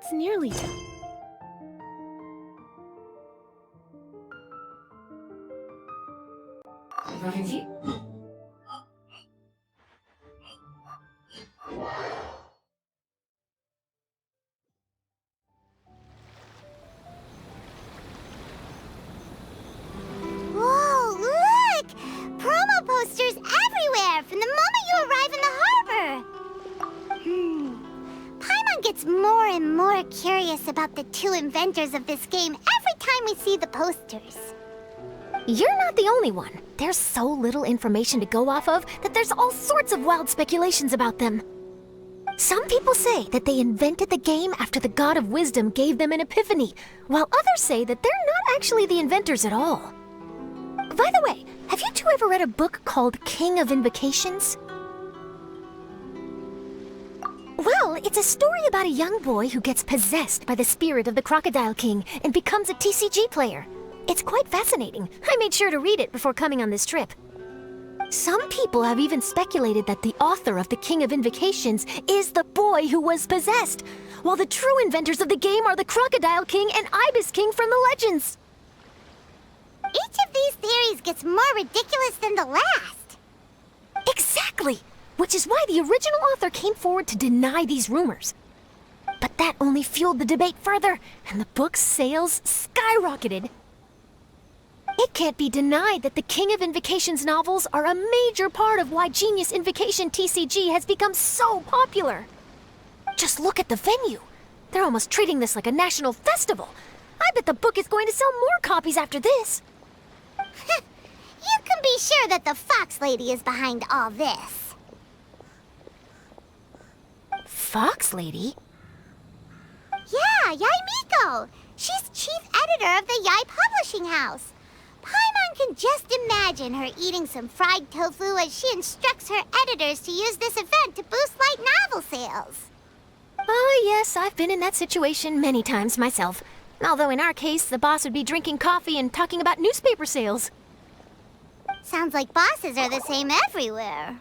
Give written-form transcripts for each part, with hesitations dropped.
It's nearly done. Whoa, look! Promo posters everywhere from the moment you arrive in the harbor! Paimon gets more and more curious about the two inventors of this game every time we see the posters. You're not the only one. There's so little information to go off of that there's all sorts of wild speculations about them. Some people say that they invented the game after the God of Wisdom gave them an epiphany, while others say that they're not actually the inventors at all. By the way, have you two ever read a book called King of Invocations? Well, it's a story about a young boy who gets possessed by the spirit of the Crocodile King and becomes a TCG player. It's quite fascinating. I made sure to read it before coming on this trip. Some people have even speculated that the author of the King of Invocations is the boy who was possessed, while the true inventors of the game are the Crocodile King and Ibis King from the legends. Each of these theories gets more ridiculous than the last. Exactly! Which is why the original author came forward to deny these rumors. But that only fueled the debate further, and the book's sales skyrocketed. It can't be denied that the King of Invocations novels are a major part of why Genius Invocation TCG has become so popular. Just look at the venue. They're almost treating this like a national festival. I bet the book is going to sell more copies after this. You can be sure that the Fox Lady is behind all this. Fox Lady? Yeah, Yai Miko. She's chief editor of the Yai Publishing House. Paimon can just imagine her eating some fried tofu as she instructs her editors to use this event to boost light novel sales. Oh, yes, I've been in that situation many times myself. Although in our case, the boss would be drinking coffee and talking about newspaper sales. Sounds like bosses are the same everywhere.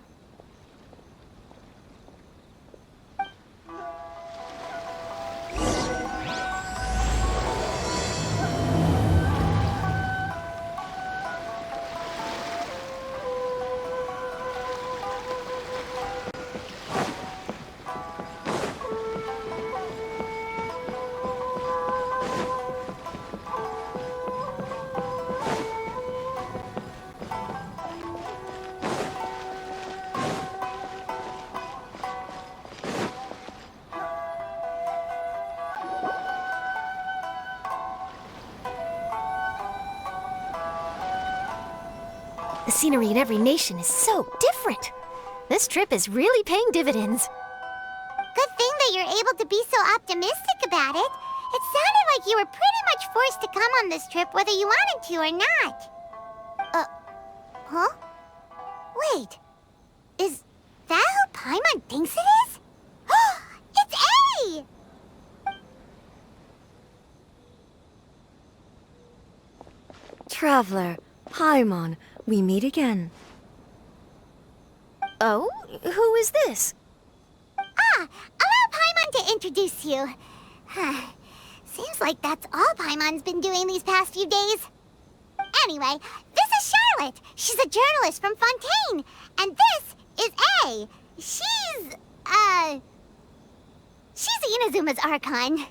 The scenery in every nation is so different. This trip is really paying dividends. Good thing that you're able to be so optimistic about it. It sounded like you were pretty much forced to come on this trip whether you wanted to or not. Huh? Wait. Is that who Paimon thinks it is? It's A! Traveler, Paimon, we meet again. Oh? Who is this? Allow Paimon to introduce you. Seems like that's all Paimon's been doing these past few days. Anyway, this is Charlotte. She's a journalist from Fontaine. And this is A. She's Inazuma's Archon.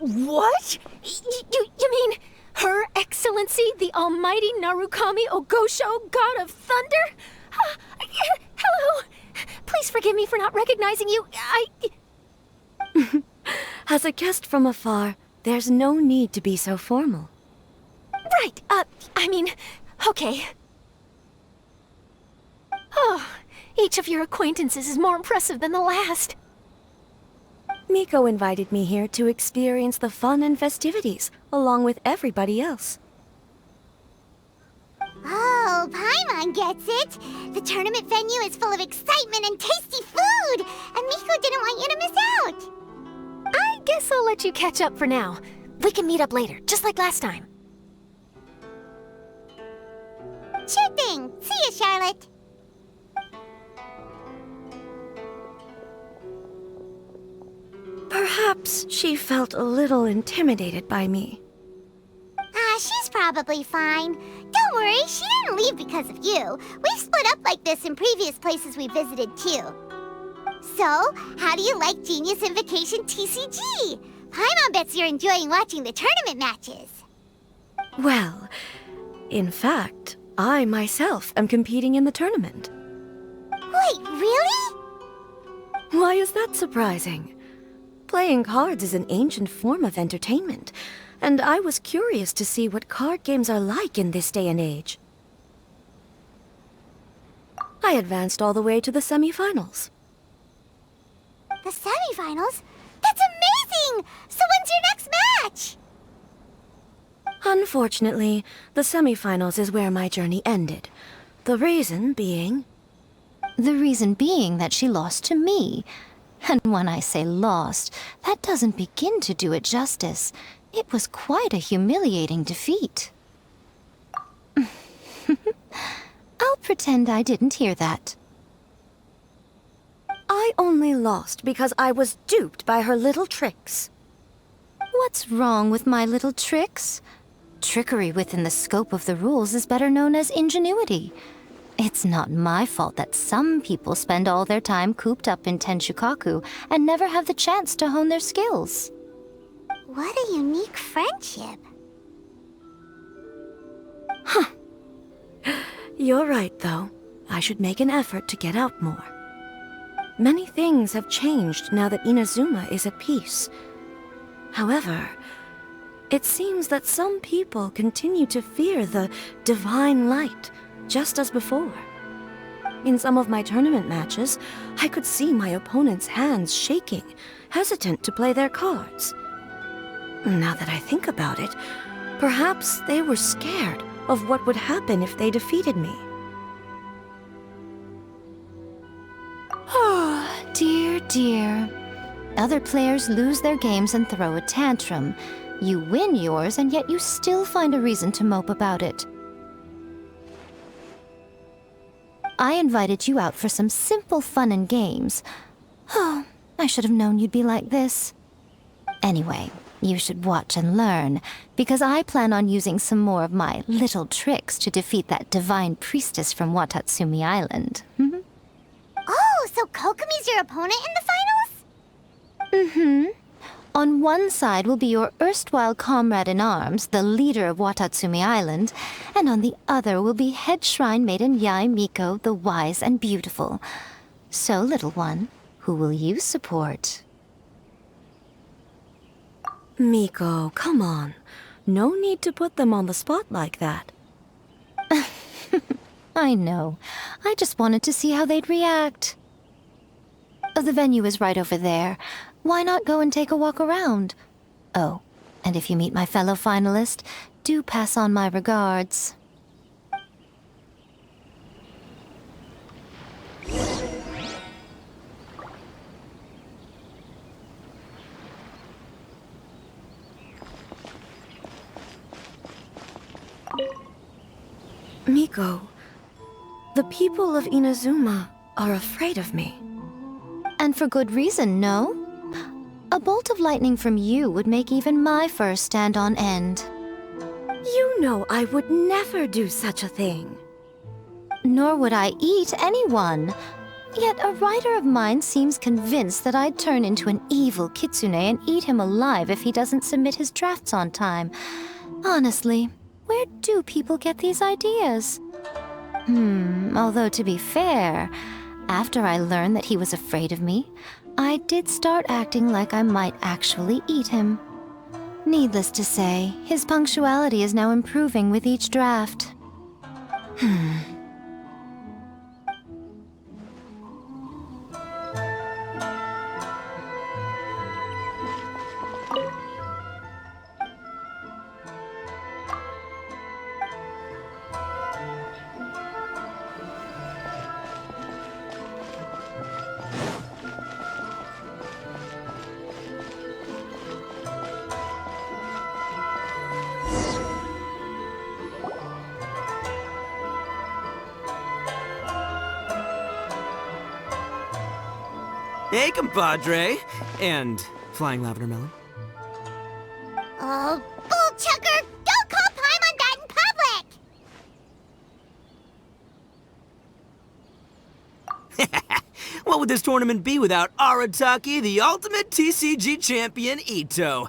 What? You mean Her Excellency, the Almighty Narukami Ogosho, God of Thunder? Hello. Please forgive me for not recognizing you. As a guest from afar, there's no need to be so formal. Right, okay. Oh, each of your acquaintances is more impressive than the last. Miko invited me here to experience the fun and festivities, along with everybody else. Oh, Paimon gets it. The tournament venue is full of excitement and tasty food, and Miko didn't want you to miss out. I guess I'll let you catch up for now. We can meet up later, just like last time. Sure thing. See you, Charlotte. Perhaps Perhaps she felt a little intimidated by me. She's probably fine. Don't worry, she didn't leave because of you. We've split up like this in previous places we visited, too. So, how do you like Genius Invocation TCG? Paimon bets you're enjoying watching the tournament matches. Well, in fact, I myself am competing in the tournament. Wait, really? Why is that surprising? Playing cards is an ancient form of entertainment, and I was curious to see what card games are like in this day and age. I advanced all the way to the semifinals. The semifinals? That's amazing! So when's your next match? Unfortunately, the semifinals is where my journey ended. The reason being... The reason being that she lost to me. And when I say lost, that doesn't begin to do it justice. It was quite a humiliating defeat. I'll pretend I didn't hear that. I only lost because I was duped by her little tricks. What's wrong with my little tricks? Trickery within the scope of the rules is better known as ingenuity. It's not my fault that some people spend all their time cooped up in Tenshukaku and never have the chance to hone their skills. What a unique friendship. You're right, though. I should make an effort to get out more. Many things have changed now that Inazuma is at peace. However, it seems that some people continue to fear the divine light, just as before. In some of my tournament matches, I could see my opponent's hands shaking, hesitant to play their cards. Now that I think about it, perhaps they were scared of what would happen if they defeated me. Oh, dear, dear. Other players lose their games and throw a tantrum. You win yours, and yet you still find a reason to mope about it. I invited you out for some simple fun and games. Oh, I should have known you'd be like this. Anyway, you should watch and learn, because I plan on using some more of my little tricks to defeat that divine priestess from Watatsumi Island. Oh, so Kokomi's your opponent in the finals? Mm-hmm. On one side will be your erstwhile comrade-in-arms, the leader of Watatsumi Island, and on the other will be head shrine maiden Yae Miko, the wise and beautiful. So, little one, who will you support? Miko, come on. No need to put them on the spot like that. I know. I just wanted to see how they'd react. The venue is right over there. Why not go and take a walk around? Oh, and if you meet my fellow finalist, do pass on my regards. Miko, the people of Inazuma are afraid of me. And for good reason, no? A bolt of lightning from you would make even my fur stand on end. You know I would never do such a thing. Nor would I eat anyone. Yet a writer of mine seems convinced that I'd turn into an evil kitsune and eat him alive if he doesn't submit his drafts on time. Honestly, where do people get these ideas? Although to be fair, after I learned that he was afraid of me, I did start acting like I might actually eat him. Needless to say, his punctuality is now improving with each draft. Hey, compadre. And Flying Lavender Melon. Oh, bull chucker! Don't call Paimon that in public! What would this tournament be without Arataki, the ultimate TCG champion, Ito?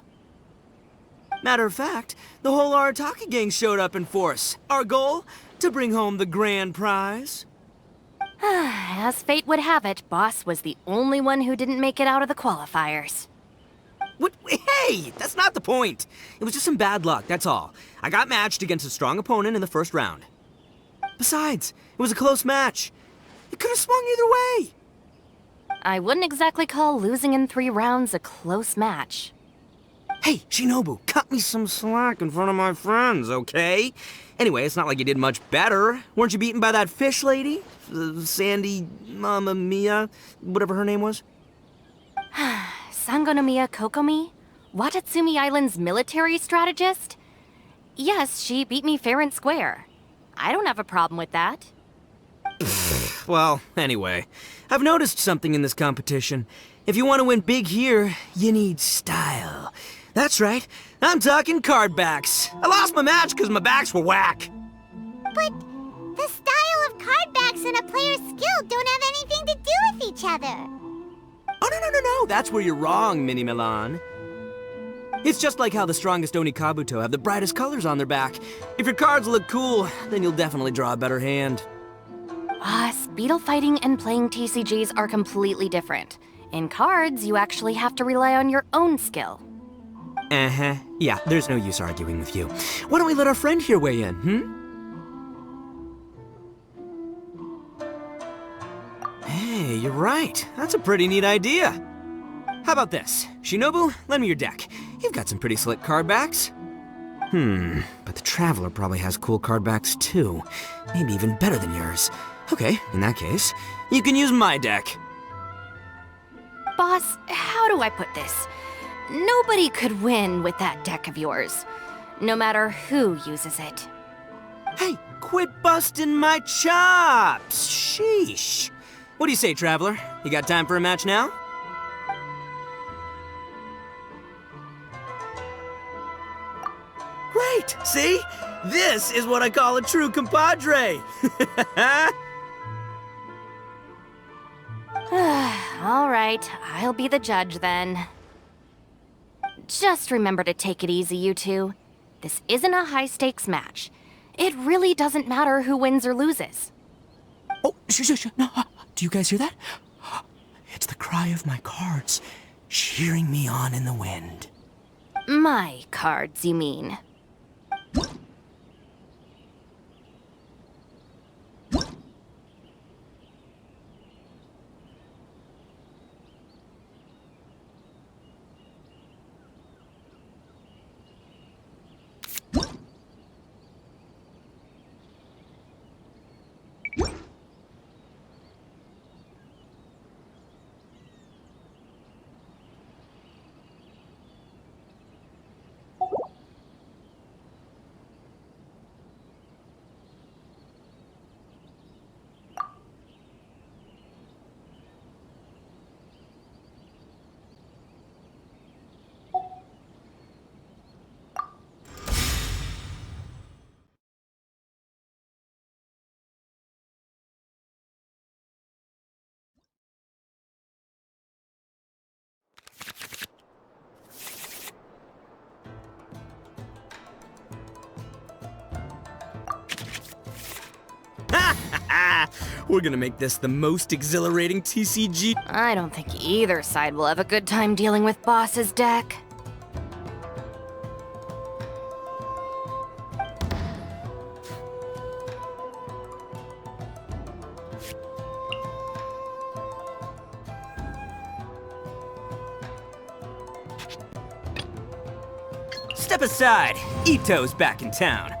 Matter of fact, the whole Arataki gang showed up in force. Our goal? To bring home the grand prize. As fate would have it, Boss was the only one who didn't make it out of the qualifiers. What? Hey, that's not the point. It was just some bad luck, that's all. I got matched against a strong opponent in the first round. Besides, it was a close match. It could have swung either way. I wouldn't exactly call losing in 3 rounds a close match. Hey, Shinobu, cut me some slack in front of my friends, okay? Anyway, it's not like you did much better. Weren't you beaten by that fish lady? Sandy, Mamma Mia, whatever her name was? Sangonomiya Kokomi? Watatsumi Island's military strategist? Yes, she beat me fair and square. I don't have a problem with that. Well, anyway, I've noticed something in this competition. If you want to win big here, you need style. That's right, I'm talking card backs. I lost my match because my backs were whack. But the style of card backs and a player's skill don't have anything to do with each other. Oh, no, that's where you're wrong, Mini Milan. It's just like how the strongest Oni Kabuto have the brightest colors on their back. If your cards look cool, then you'll definitely draw a better hand. Speedle fighting and playing TCGs are completely different. In cards, you actually have to rely on your own skill. Uh-huh. Yeah, there's no use arguing with you. Why don't we let our friend here weigh in, Hey, you're right. That's a pretty neat idea. How about this? Shinobu, lend me your deck. You've got some pretty slick card backs. But the Traveler probably has cool card backs too. Maybe even better than yours. Okay, in that case, you can use my deck. Boss, how do I put this? Nobody could win with that deck of yours, no matter who uses it. Hey, quit busting my chops! Sheesh. What do you say, Traveler? You got time for a match now? Great! See? This is what I call a true compadre! All right, I'll be the judge then. Just remember to take it easy, you two. This isn't a high-stakes match. It really doesn't matter who wins or loses. Oh, shh. No, do you guys hear that? It's the cry of my cards, cheering me on in the wind. My cards, you mean? We're gonna make this the most exhilarating TCG. I don't think either side will have a good time dealing with Boss's deck. Step aside. Ito's back in town.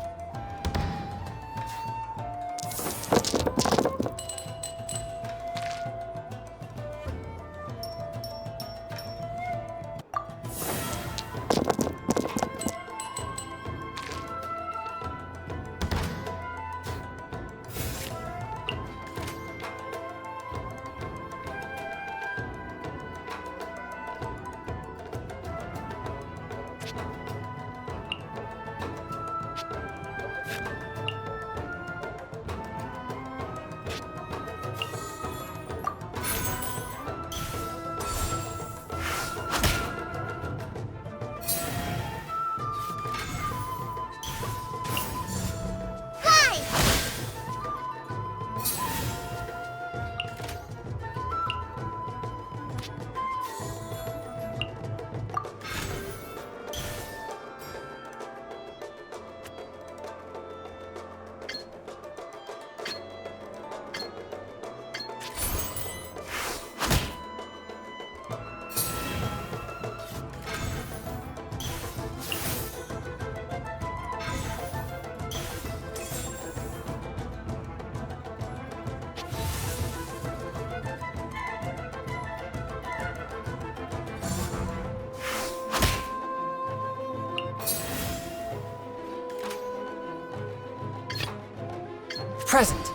Present.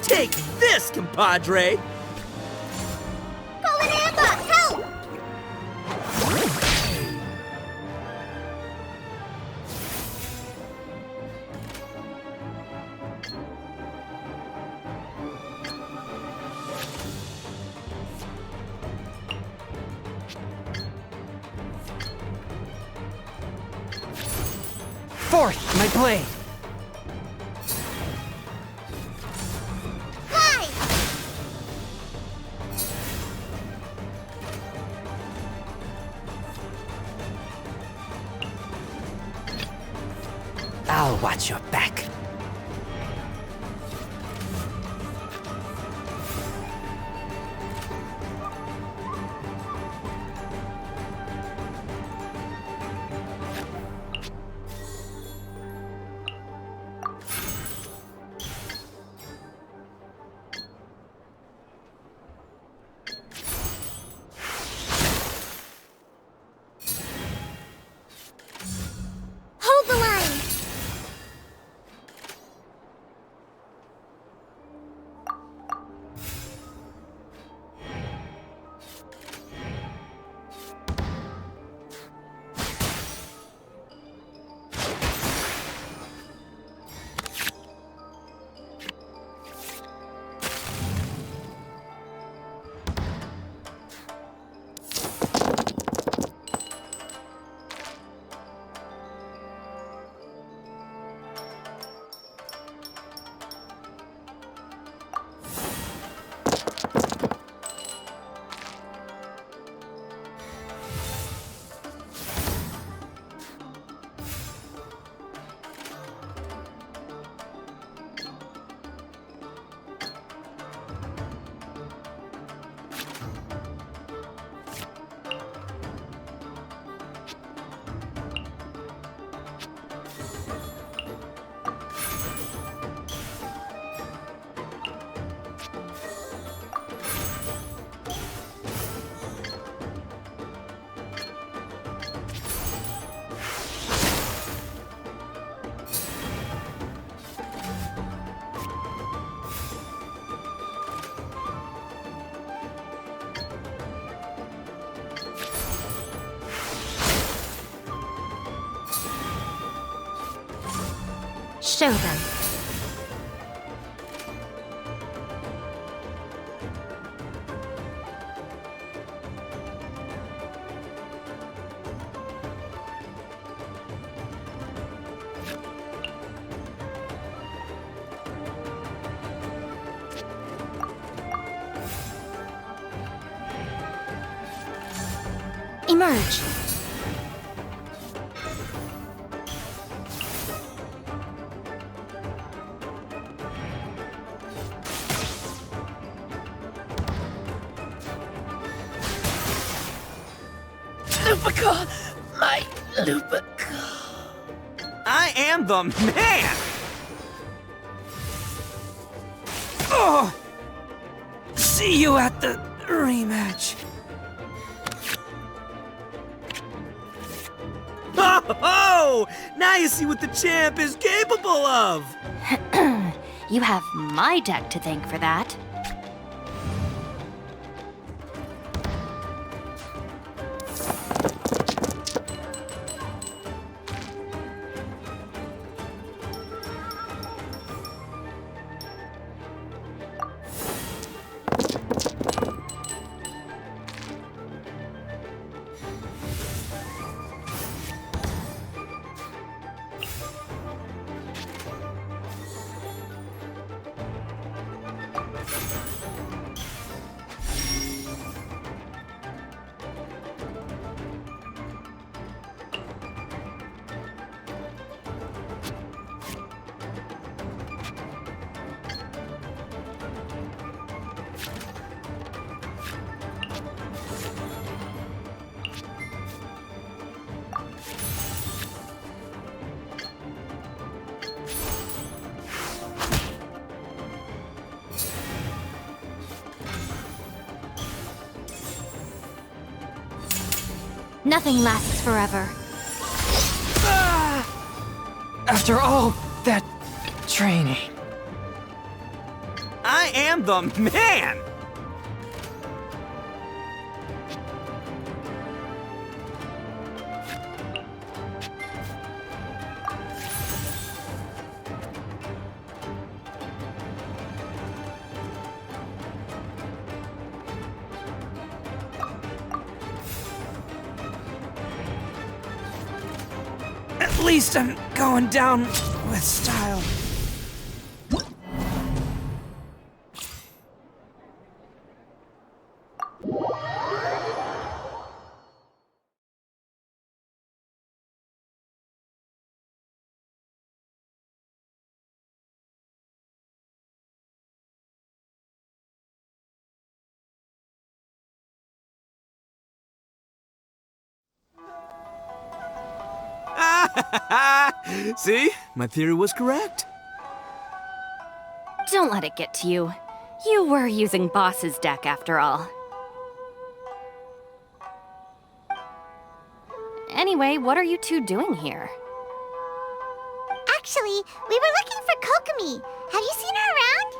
Take this, compadre! Pull an ambush! Help! Fourth, my blade! Fly! I'll watch your back. Hold the line! Show them. Emerge. Lupica! My Lupica! I am the man! Oh! See you at the rematch. Oh! Now you see what the champ is capable of! You have my deck to thank for that. Nothing lasts forever. After all that training. I am the man! At least I'm going down with style. See? My theory was correct. Don't let it get to you. You were using Boss's deck after all. Anyway, what are you two doing here? Actually, we were looking for Kokomi. Have you seen her around?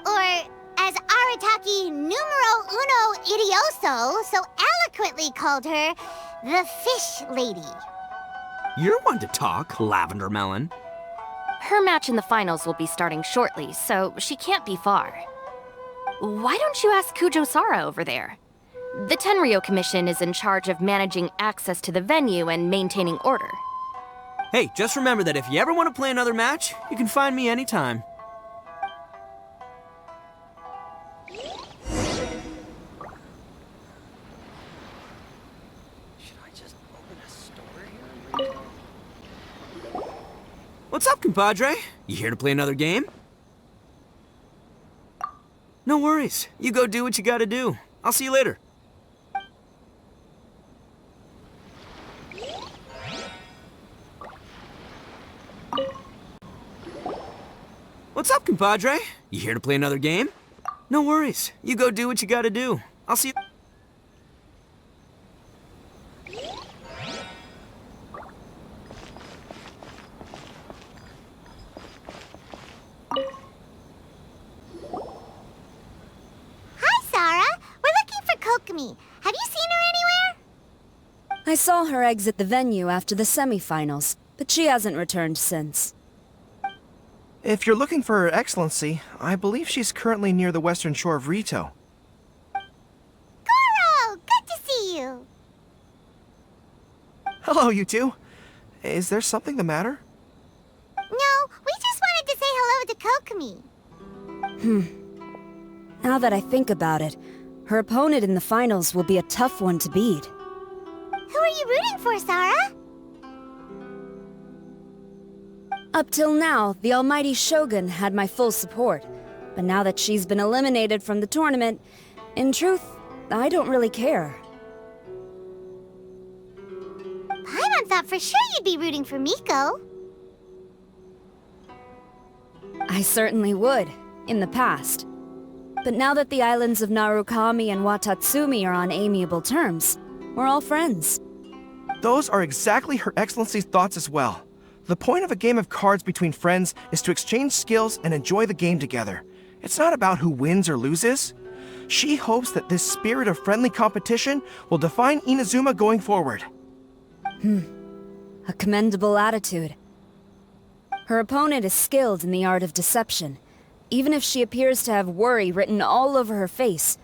Or, as Arataki numero uno idioso so eloquently called her, the Fish Lady. You're one to talk, Lavender Melon. Her match in the finals will be starting shortly, so she can't be far. Why don't you ask Kujo-Sara over there? The Tenryo Commission is in charge of managing access to the venue and maintaining order. Hey, just remember that if you ever want to play another match, you can find me anytime. What's up, compadre? You here to play another game? No worries. You go do what you gotta do. I'll see you later. What's up, compadre? You here to play another game? No worries. You go do what you gotta do. I'll see you... Have you seen her anywhere? I saw her exit the venue after the semi-finals, but she hasn't returned since. If you're looking for Her Excellency, I believe she's currently near the western shore of Rito. Goro! Good to see you! Hello, you two. Is there something the matter? No, we just wanted to say hello to Kokomi. Now that I think about it, her opponent in the finals will be a tough one to beat. Who are you rooting for, Sara? Up till now, the almighty Shogun had my full support. But now that she's been eliminated from the tournament, in truth, I don't really care. Paimon thought for sure you'd be rooting for Miko. I certainly would, in the past. But now that the islands of Narukami and Watatsumi are on amiable terms, we're all friends. Those are exactly Her Excellency's thoughts as well. The point of a game of cards between friends is to exchange skills and enjoy the game together. It's not about who wins or loses. She hopes that this spirit of friendly competition will define Inazuma going forward. A commendable attitude. Her opponent is skilled in the art of deception. Even if she appears to have worry written all over her face,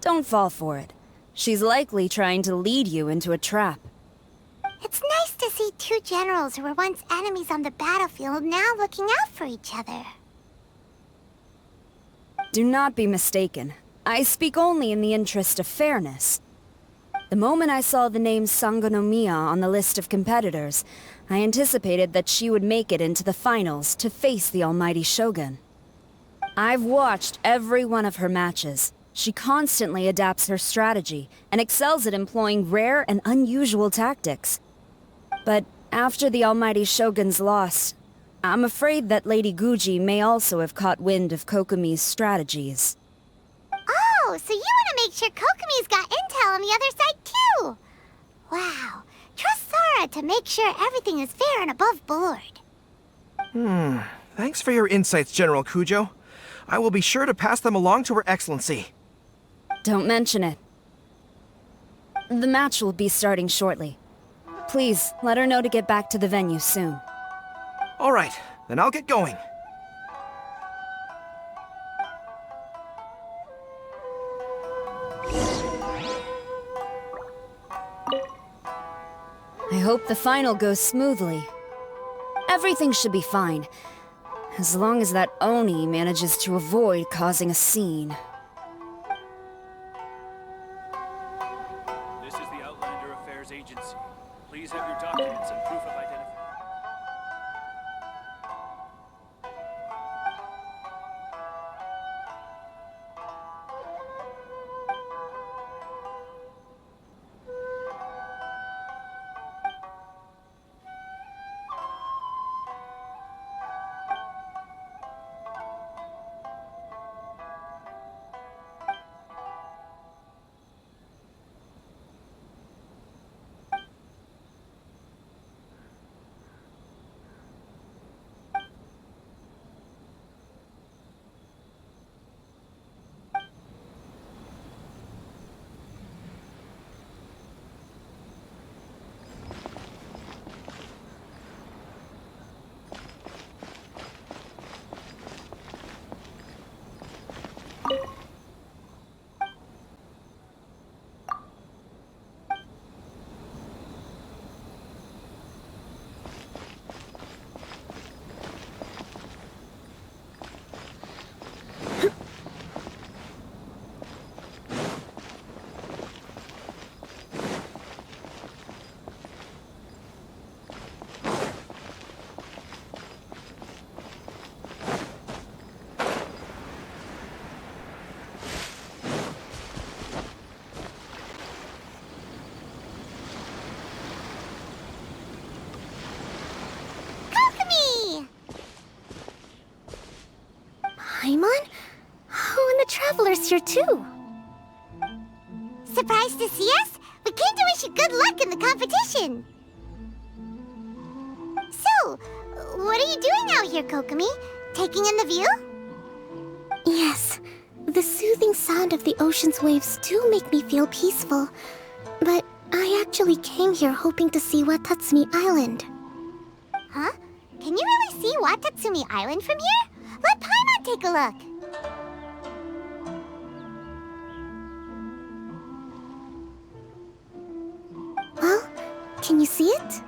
don't fall for it. She's likely trying to lead you into a trap. It's nice to see two generals who were once enemies on the battlefield now looking out for each other. Do not be mistaken. I speak only in the interest of fairness. The moment I saw the name Sangonomiya on the list of competitors, I anticipated that she would make it into the finals to face the almighty Shogun. I've watched every one of her matches. She constantly adapts her strategy and excels at employing rare and unusual tactics. But after the almighty Shogun's loss, I'm afraid that Lady Guji may also have caught wind of Kokomi's strategies. Oh, so you want to make sure Kokomi's got intel on the other side, too? Wow. Trust Sora to make sure everything is fair and above board. Thanks for your insights, General Kujo. I will be sure to pass them along to Her Excellency. Don't mention it. The match will be starting shortly. Please, let her know to get back to the venue soon. All right, then I'll get going. I hope the final goes smoothly. Everything should be fine, as long as that Oni manages to avoid causing a scene. This is the Outlander Affairs Agency. Please have your documents and proof of identification. Paimon? Oh, and the Traveler's here too. Surprised to see us? We came to wish you good luck in the competition. So, what are you doing out here, Kokomi? Taking in the view? Yes, the soothing sound of the ocean's waves do make me feel peaceful. But I actually came here hoping to see Watatsumi Island. Huh? Can you really see Watatsumi Island from here? Let Paimon take a look. Well, can you see it?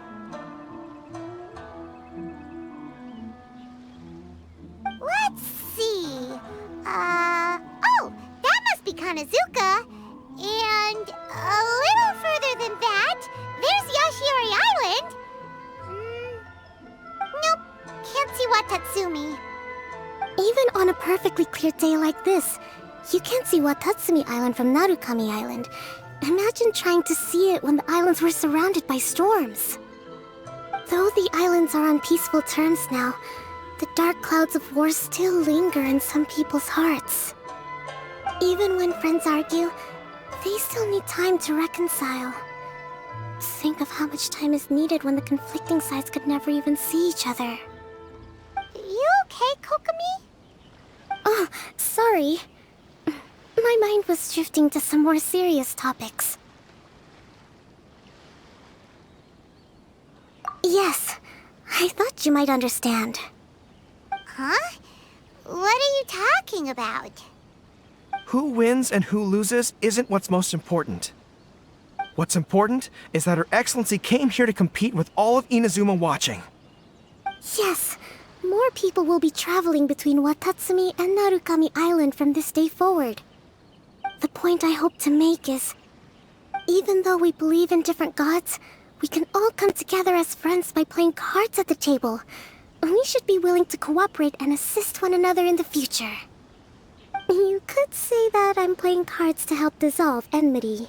Let's see. Oh, that must be Kanazuka. And a little further than that, there's Yashiori Island. Nope, can't see Watatsumi. Even on a perfectly clear day like this, you can't see Watatsumi Island from Narukami Island. Imagine trying to see it when the islands were surrounded by storms. Though the islands are on peaceful terms now, the dark clouds of war still linger in some people's hearts. Even when friends argue, they still need time to reconcile. Think of how much time is needed when the conflicting sides could never even see each other. You okay, Kokomi? Oh, sorry. My mind was drifting to some more serious topics. Yes, I thought you might understand. Huh? What are you talking about? Who wins and who loses isn't what's most important. What's important is that Her Excellency came here to compete with all of Inazuma watching. Yes, more people will be traveling between Watatsumi and Narukami Island from this day forward. The point I hope to make is, even though we believe in different gods, we can all come together as friends by playing cards at the table. We should be willing to cooperate and assist one another in the future. You could say that I'm playing cards to help dissolve enmity.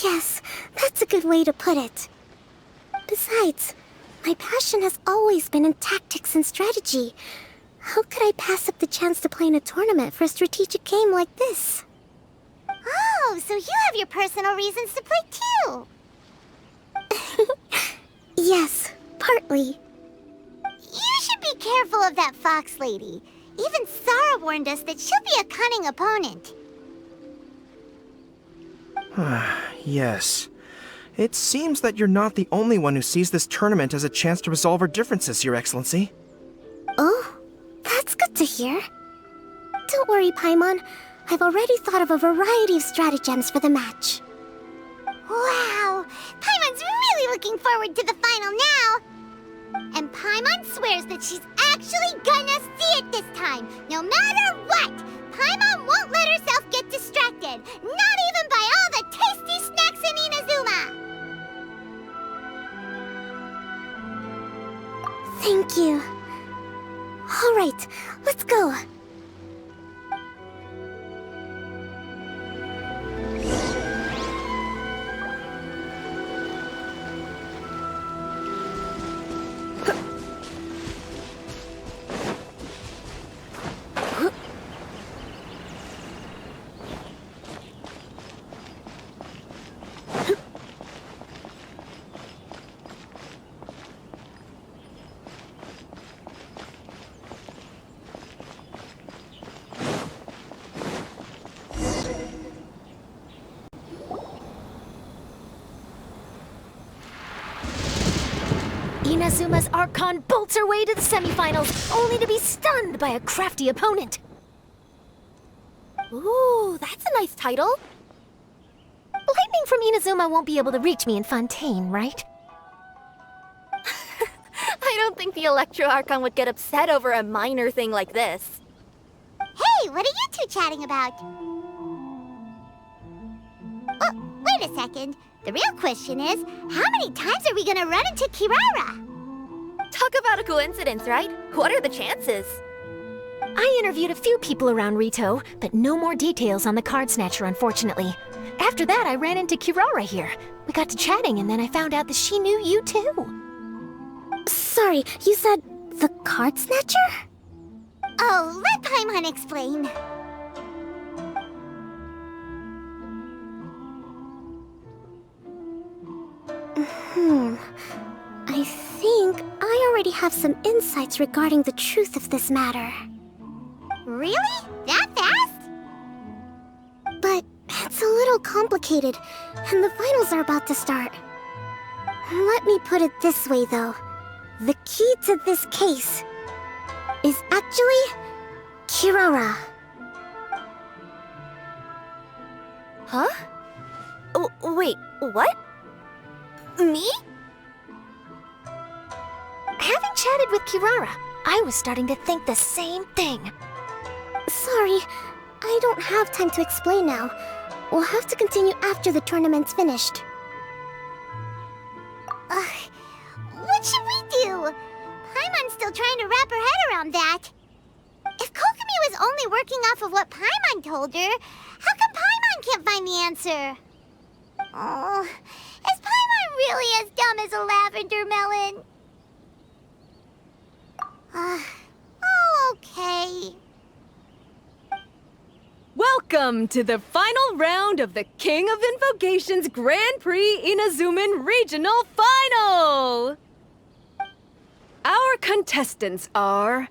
Yes, that's a good way to put it. Besides, my passion has always been in tactics and strategy. How could I pass up the chance to play in a tournament for a strategic game like this? Oh, so you have your personal reasons to play too. Yes, partly. You should be careful of that fox lady. Even Sarah warned us that she'll be a cunning opponent. Yes. It seems that you're not the only one who sees this tournament as a chance to resolve our differences, Your Excellency. Oh, that's good to hear. Don't worry, Paimon. I've already thought of a variety of stratagems for the match. Wow! Paimon's really looking forward to the final now! And Paimon swears that she's actually gonna see it this time, no matter what! Paimon won't let herself get distracted, not even by all the tasty snacks in Inazuma! Thank you. All right, let's go. Inazuma's Archon bolts her way to the semifinals, only to be stunned by a crafty opponent. Ooh, that's a nice title. Lightning from Inazuma won't be able to reach me in Fontaine, right? I don't think the Electro Archon would get upset over a minor thing like this. Hey, what are you two chatting about? Oh, wait a second. The real question is, how many times are we gonna run into Kirara? Talk about a coincidence, right? What are the chances? I interviewed a few people around Rito, but no more details on the card snatcher, unfortunately. After that, I ran into Kirara here. We got to chatting, and then I found out that she knew you too. Sorry, you said the card snatcher? Oh, let Paimon explain. I think I already have some insights regarding the truth of this matter. Really? That fast? But it's a little complicated, and the finals are about to start. Let me put it this way, though. The key to this case is actually Kirara. Huh? Oh, wait, what? Me? Having chatted with Kirara, I was starting to think the same thing. Sorry, I don't have time to explain now. We'll have to continue after the tournament's finished. What should we do? Paimon's still trying to wrap her head around that. If Kokomi was only working off of what Paimon told her, how come Paimon can't find the answer? Oh, is Paimon really as dumb as a lavender melon? Oh, okay. Welcome to the final round of the King of Invocations Grand Prix Inazuman Regional Final! Our contestants are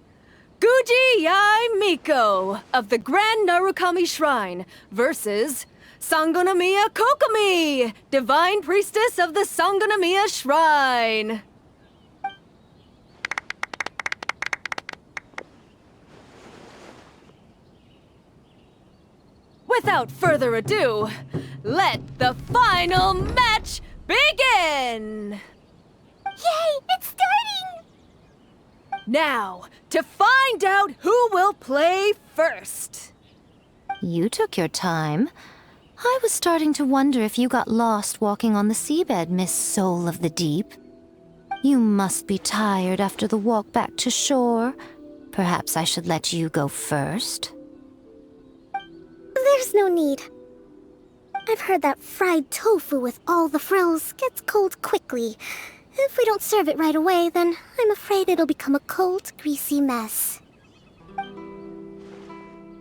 Guji Yai Miko of the Grand Narukami Shrine versus Sangonomiya Kokomi, Divine Priestess of the Sangonomiya Shrine. Without further ado, let the final match begin! Yay, it's starting! Now, to find out who will play first. You took your time. I was starting to wonder if you got lost walking on the seabed, Miss Soul of the Deep. You must be tired after the walk back to shore. Perhaps I should let you go first. There's no need. I've heard that fried tofu with all the frills gets cold quickly. If we don't serve it right away, then I'm afraid it'll become a cold, greasy mess.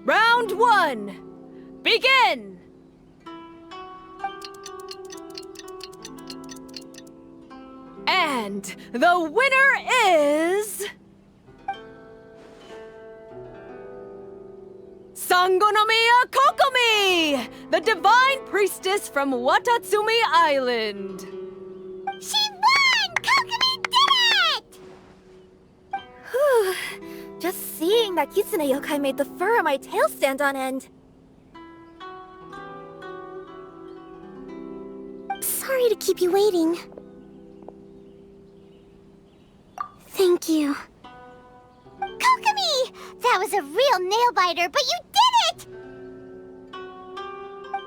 Round 1. Begin! And the winner is... Sangonomiya Kokomi, the divine priestess from Watatsumi Island. She won! Kokomi did it! Whew. Just seeing that Kitsune yokai made the fur on my tail stand on end. Sorry to keep you waiting. Thank you. Kokomi! That was a real nail-biter, but you did it!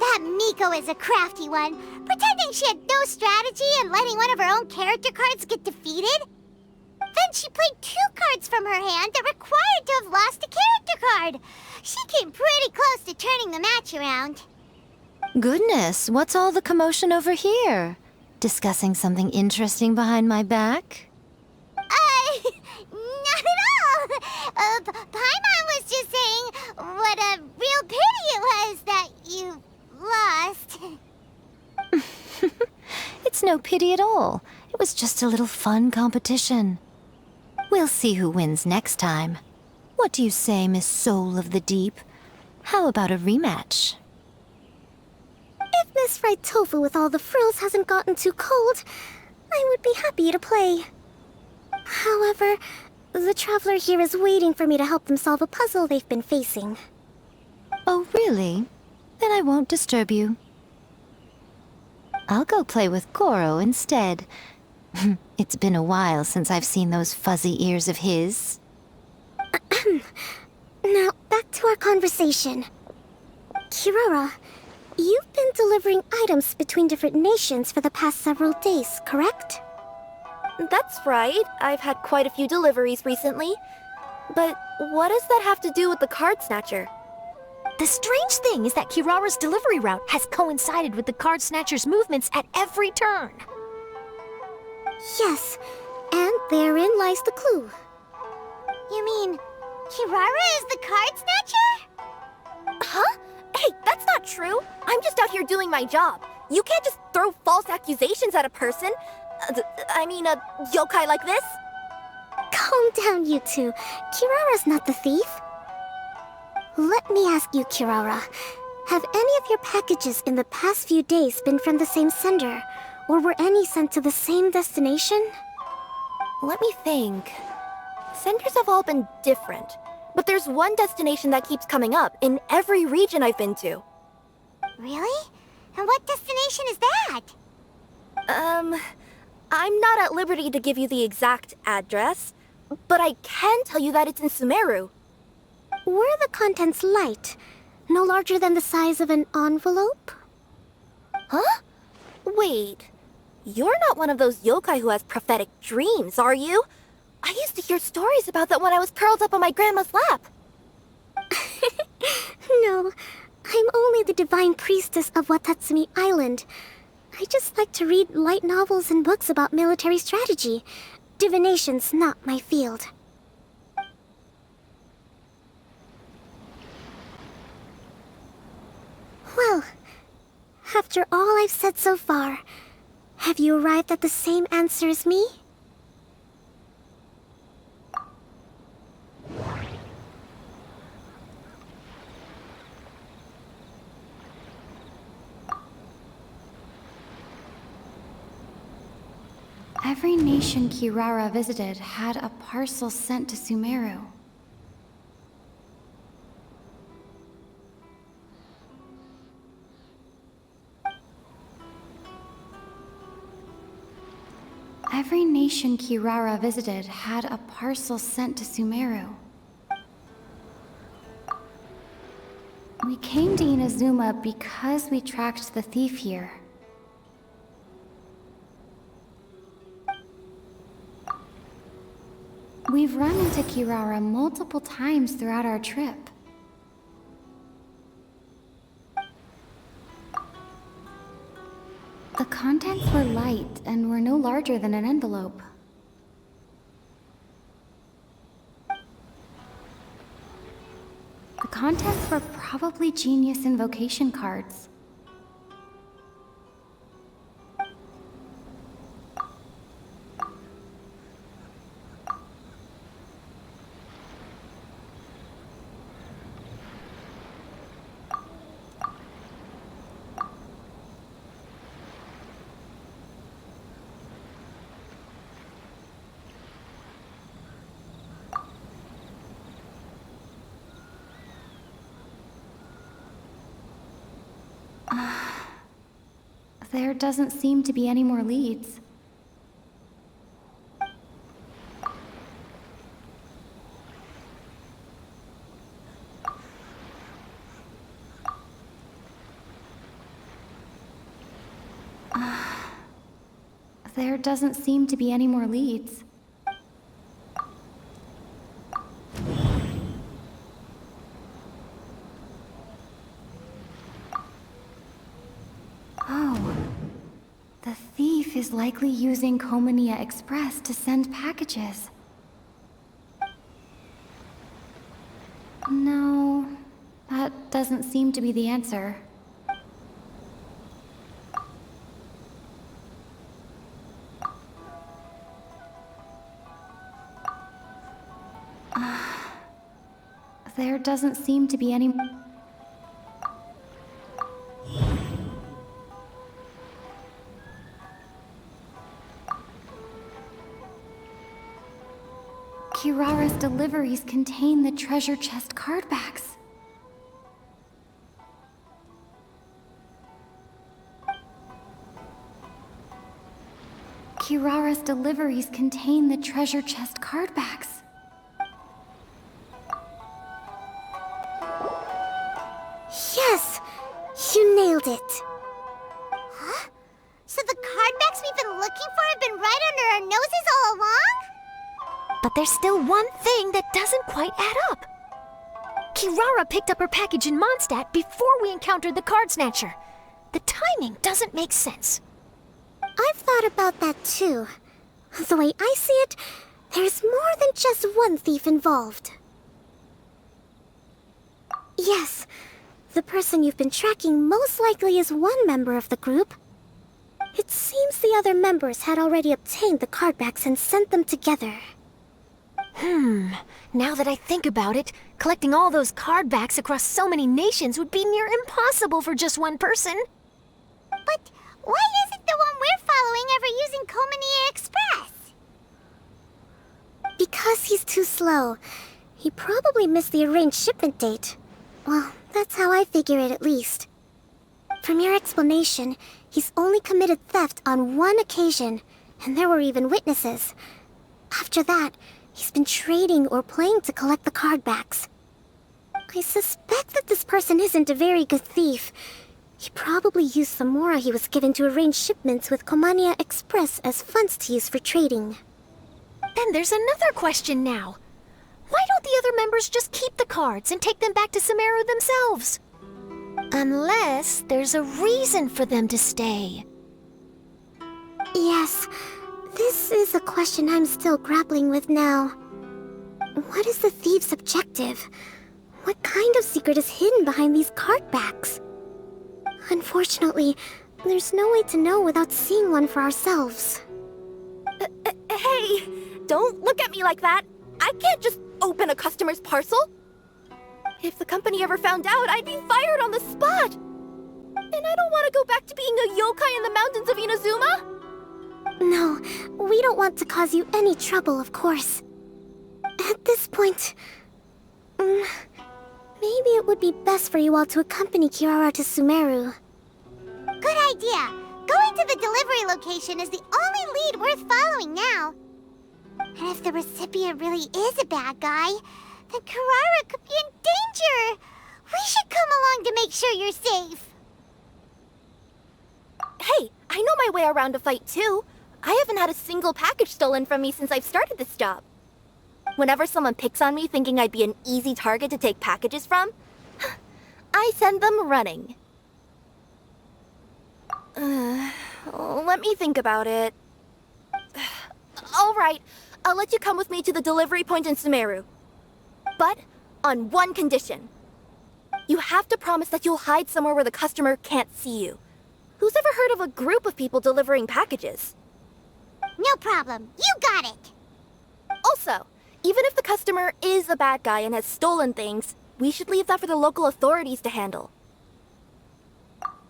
That Miko is a crafty one, pretending she had no strategy and letting one of her own character cards get defeated. Then she played 2 cards from her hand that required to have lost a character card. She came pretty close to turning the match around. Goodness, what's all the commotion over here? Discussing something interesting behind my back? Not at all! Paimon was just saying what a real pity it was that you lost. It's no pity at all. It was just a little fun competition. We'll see who wins next time. What do you say, Miss Soul of the Deep? How about a rematch? If Miss Fried Tofu with all the frills hasn't gotten too cold, I would be happy to play. However, the traveler here is waiting for me to help them solve a puzzle they've been facing. Oh, really? Then I won't disturb you. I'll go play with Goro instead. It's been a while since I've seen those fuzzy ears of his. Now, back to our conversation. Kirara, you've been delivering items between different nations for the past several days, correct? That's right. I've had quite a few deliveries recently. But what does that have to do with the card snatcher? The strange thing is that Kirara's delivery route has coincided with the card snatcher's movements at every turn. Yes, and therein lies the clue. You mean, Kirara is the card snatcher? Huh? Hey, that's not true. I'm just out here doing my job. You can't just throw false accusations at a person. I mean, a yokai like this? Calm down, you two. Kirara's not the thief. Let me ask you, Kirara. Have any of your packages in the past few days been from the same sender? Or were any sent to the same destination? Let me think. Senders have all been different. But there's one destination that keeps coming up in every region I've been to. Really? And what destination is that? I'm not at liberty to give you the exact address, but I can tell you that it's in Sumeru. Were the contents light? No larger than the size of an envelope? Huh? Wait. You're not one of those yokai who has prophetic dreams, are you? I used to hear stories about that when I was curled up on my grandma's lap. No, I'm only the divine priestess of Watatsumi Island. I just like to read light novels and books about military strategy. Divination's not my field. Well, after all I've said so far, have you arrived at the same answer as me? Every nation Kirara visited had a parcel sent to Sumeru. Every nation Kirara visited had a parcel sent to Sumeru. We came to Inazuma because we tracked the thief here. We've run into Kirara multiple times throughout our trip. The contents were light and were no larger than an envelope. The contents were probably genius invocation cards. There doesn't seem to be any more leads. There doesn't seem to be any more leads. Oh. The thief is likely using Komania Express to send packages. No, that doesn't seem to be the answer. There doesn't seem to be any... Kirara's deliveries contain the treasure chest card backs. Kirara's deliveries contain the treasure chest card backs. Yes! You nailed it! Huh? So the card backs we've been looking for have been right under our noses all along? But there's still one thing that doesn't quite add up. Kirara picked up her package in Mondstadt before we encountered the card snatcher. The timing doesn't make sense. I've thought about that too. The way I see it, there's more than just one thief involved. Yes, the person you've been tracking most likely is one member of the group. It seems the other members had already obtained the card backs and sent them together. Now that I think about it, collecting all those card backs across so many nations would be near impossible for just one person. But why isn't the one we're following ever using Komania Express? Because he's too slow. He probably missed the arranged shipment date. Well, that's how I figure it at least. From your explanation, he's only committed theft on one occasion, and there were even witnesses. After that, he's been trading or playing to collect the card backs. I suspect that this person isn't a very good thief. He probably used the mora he was given to arrange shipments with Komania Express as funds to use for trading. Then there's another question now. Why don't the other members just keep the cards and take them back to Sumeru themselves? Unless there's a reason for them to stay. Yes, this is a question I'm still grappling with now. What is the thief's objective? What kind of secret is hidden behind these card backs? Unfortunately, there's no way to know without seeing one for ourselves. Hey, don't look at me like that. I can't just open a customer's parcel. If the company ever found out, I'd be fired on the spot. And I don't want to go back to being a yokai in the mountains of Inazuma. No, we don't want to cause you any trouble, of course. At this point, maybe it would be best for you all to accompany Kirara to Sumeru. Good idea. Going to the delivery location is the only lead worth following now. And if the recipient really is a bad guy, then Kirara could be in danger. We should come along to make sure you're safe. Hey, I know my way around a fight too. I haven't had a single package stolen from me since I've started this job. Whenever someone picks on me thinking I'd be an easy target to take packages from, I send them running. Let me think about it. All right, I'll let you come with me to the delivery point in Sumeru. But on one condition. You have to promise that you'll hide somewhere where the customer can't see you. Who's ever heard of a group of people delivering packages? No problem. You got it. Also, even if the customer is a bad guy and has stolen things, we should leave that for the local authorities to handle.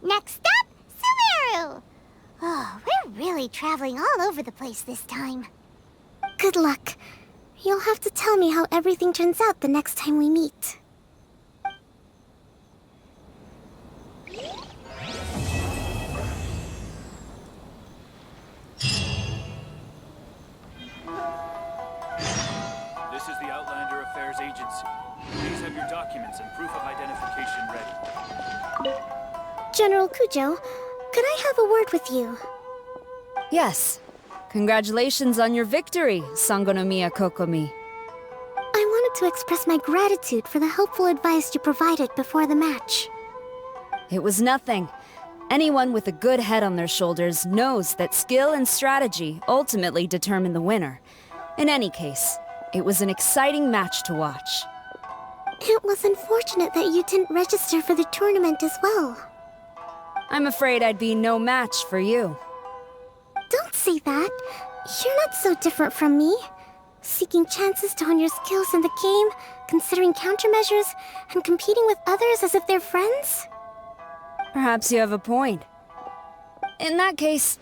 Next up, Sumeru! Oh, we're really traveling all over the place this time. Good luck. You'll have to tell me how everything turns out the next time we meet. This is the Outlander Affairs Agency. Please have your documents and proof of identification ready. General Kujo, could I have a word with you? Yes. Congratulations on your victory, Sangonomiya Kokomi. I wanted to express my gratitude for the helpful advice you provided before the match. It was nothing. Anyone with a good head on their shoulders knows that skill and strategy ultimately determine the winner. In any case, it was an exciting match to watch. It was unfortunate that you didn't register for the tournament as well. I'm afraid I'd be no match for you. Don't say that. You're not so different from me. Seeking chances to hone your skills in the game, considering countermeasures, and competing with others as if they're friends? Perhaps you have a point. In that case,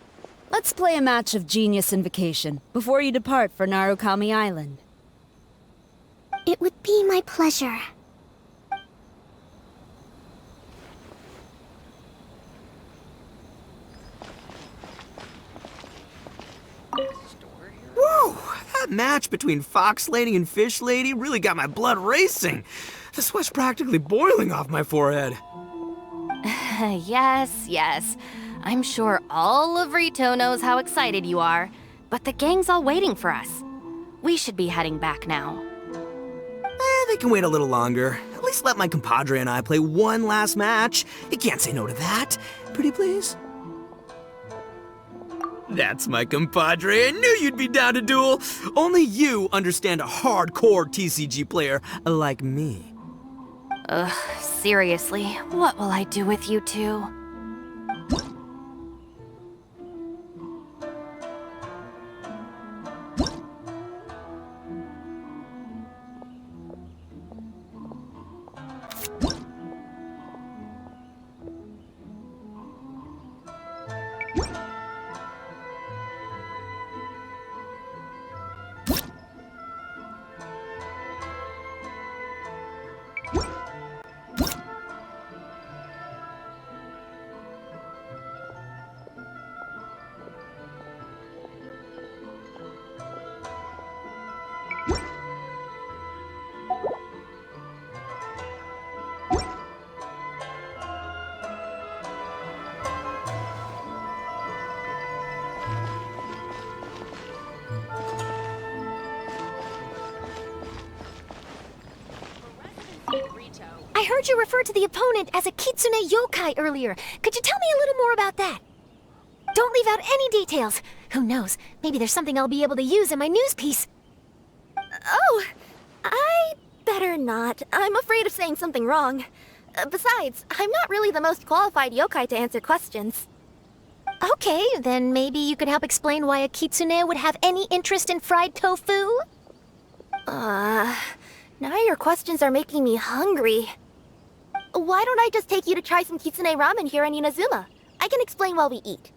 let's play a match of Genius Invocation before you depart for Narukami Island. It would be my pleasure. Whoa! That match between Fox Lady and Fish Lady really got my blood racing. The sweat's practically boiling off my forehead. Yes. I'm sure all of Rito knows how excited you are, but the gang's all waiting for us. We should be heading back now. They can wait a little longer. At least let my compadre and I play one last match. You can't say no to that. Pretty please? That's my compadre. I knew you'd be down to duel. Only you understand a hardcore TCG player like me. Ugh, seriously, what will I do with you two? I heard you refer to the opponent as a kitsune yokai earlier. Could you tell me a little more about that? Don't leave out any details. Who knows, maybe there's something I'll be able to use in my news piece. Oh, I better not. I'm afraid of saying something wrong. Besides, I'm not really the most qualified yokai to answer questions. Okay, then maybe you could help explain why a kitsune would have any interest in fried tofu? Now your questions are making me hungry. Why don't I just take you to try some kitsune ramen here in Inazuma? I can explain while we eat.